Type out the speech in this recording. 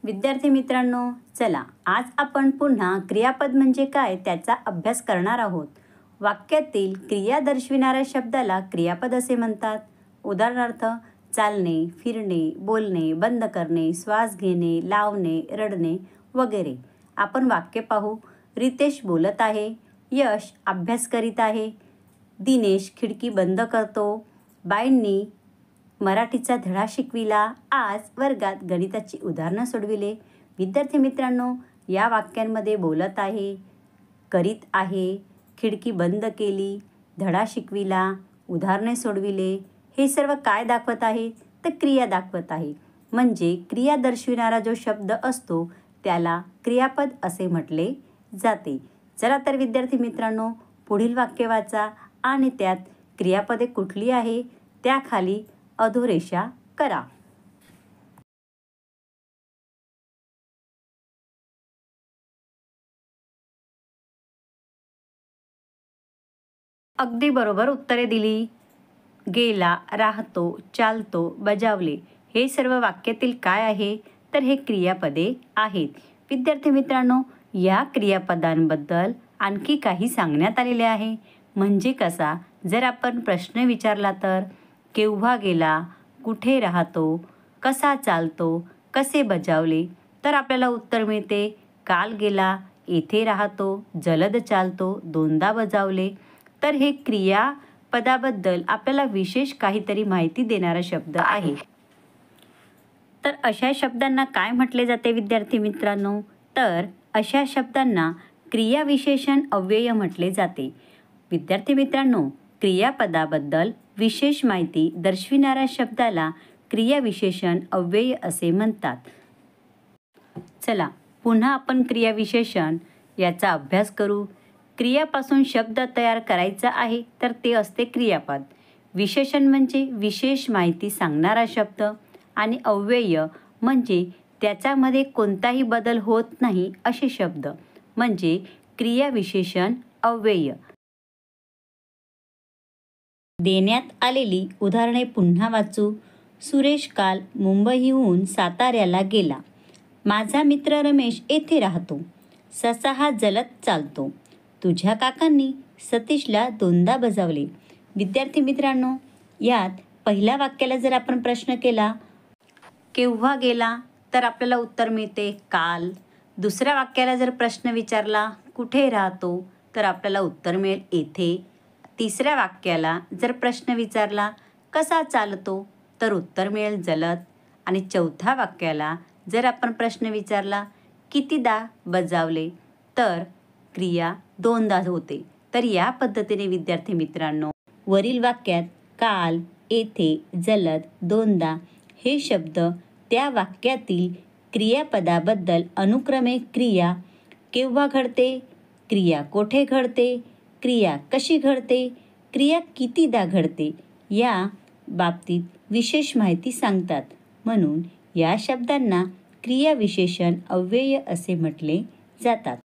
विद्यार्थी मित्रांनो, चला आज आपण पुन्हा क्रियापद म्हणजे काय त्याचा अभ्यास करणार आहोत. वाक्यातील क्रिया दर्शविणाऱ्या शब्दाला क्रियापद असे म्हणतात. उदाहरणार्थ चालणे, फिरणे, बोलणे, बंद करणे, श्वास घेणे, लावणे, रडणे वगैरे. आपण वाक्य पाहू. रितेश बोलत आहे. यश अभ्यास करीत आहे. दिनेश खिडकी बंद करतो. बाईंनी मराठीचा धडा शिकविला. आज वर्गात गणिताची उदाहरणं सोडविले. विद्यार्थी मित्रांनो, या वाक्यांमध्ये बोलत आहे, करीत आहे, खिडकी बंद केली, धडा शिकविला, उदाहरणे सोडविले, हे सर्व काय दाखवत आहे? तर क्रिया दाखवत आहे. म्हणजे क्रिया दर्शविणारा जो शब्द असतो त्याला क्रियापद असे म्हटले जाते. चला तर विद्यार्थी मित्रांनो, पुढील वाक्य वाचा आणि त्यात क्रियापदे कुठली आहे त्याखाली अधोरेषा करा. अगदी बरोबर उत्तरे दिली. गेला, राहतो, चालतो, बजावले हे सर्व वाक्यातील काय आहे? तर हे क्रियापदे आहेत. विद्यार्थी मित्रांनो, या क्रियापदांबद्दल आणखी काही सांगण्यात आलेले आहे. म्हणजे कसा? जर आपण प्रश्न विचारला तर केव्हा गेला, कुठे राहतो, कसा चालतो, कसे बजावले, तर आपल्याला उत्तर मिळते काल गेला, येथे राहतो, जलद चालतो, दोनदा बजावले. तर हे क्रियापदाबद्दल आपल्याला विशेष काहीतरी माहिती देणारा शब्द आहे. तर अशा शब्दांना काय म्हटले जाते विद्यार्थी मित्रांनो? तर अशा शब्दांना क्रियाविशेषण अव्यय म्हटले जाते. विद्यार्थी मित्रांनो, क्रियापदाबद्दल विशेष माहिती दर्शविणाऱ्या शब्दाला क्रियाविशेषण अव्यय असे म्हणतात. चला पुन्हा आपण क्रियाविशेषण याचा अभ्यास करू. क्रियापासून शब्द तयार करायचा आहे तर ते असते क्रियापद. विशेषण म्हणजे विशेष माहिती सांगणारा शब्द आणि अव्यय म्हणजे त्याच्यामध्ये कोणताही बदल होत नाही असे शब्द म्हणजे क्रियाविशेषण अव्यय. देण्यात आलेली उदाहरणे पुन्हा वाचू. सुरेश काल मुंबईहून साताऱ्याला गेला. माझा मित्र रमेश येथे राहतो. ससा हा जलद चालतो. तुझ्या काकांनी सतीशला दोनदा बजावले. विद्यार्थी मित्रांनो, यात पहिल्या वाक्याला जर आपण प्रश्न केला केव्हा गेला तर आपल्याला उत्तर मिळते काल. दुसऱ्या वाक्याला जर प्रश्न विचारला कुठे राहतो तर आपल्याला उत्तर मिळेल येथे. तिसऱ्या वाक्याला जर प्रश्न विचारला कसा चालतो तर उत्तर मिळेल जलद. आणि चौथ्या वाक्याला जर आपण प्रश्न विचारला कितीदा बजावले तर क्रिया दोनदा होते. तर या पद्धतीने विद्यार्थी मित्रांनो, वरील वाक्यात काल, येथे, जलद, दोनदा हे शब्द त्या वाक्यातील क्रियापदाबद्दल अनुक्रमे क्रिया केव्हा घडते, क्रिया कोठे घडते, क्रिया कशी घडते, क्रिया कितीदा घडते या बाबतीत विशेष माहिती सांगतात. म्हणून या शब्दांना क्रियाविशेषण अव्यय असे म्हटले जातात.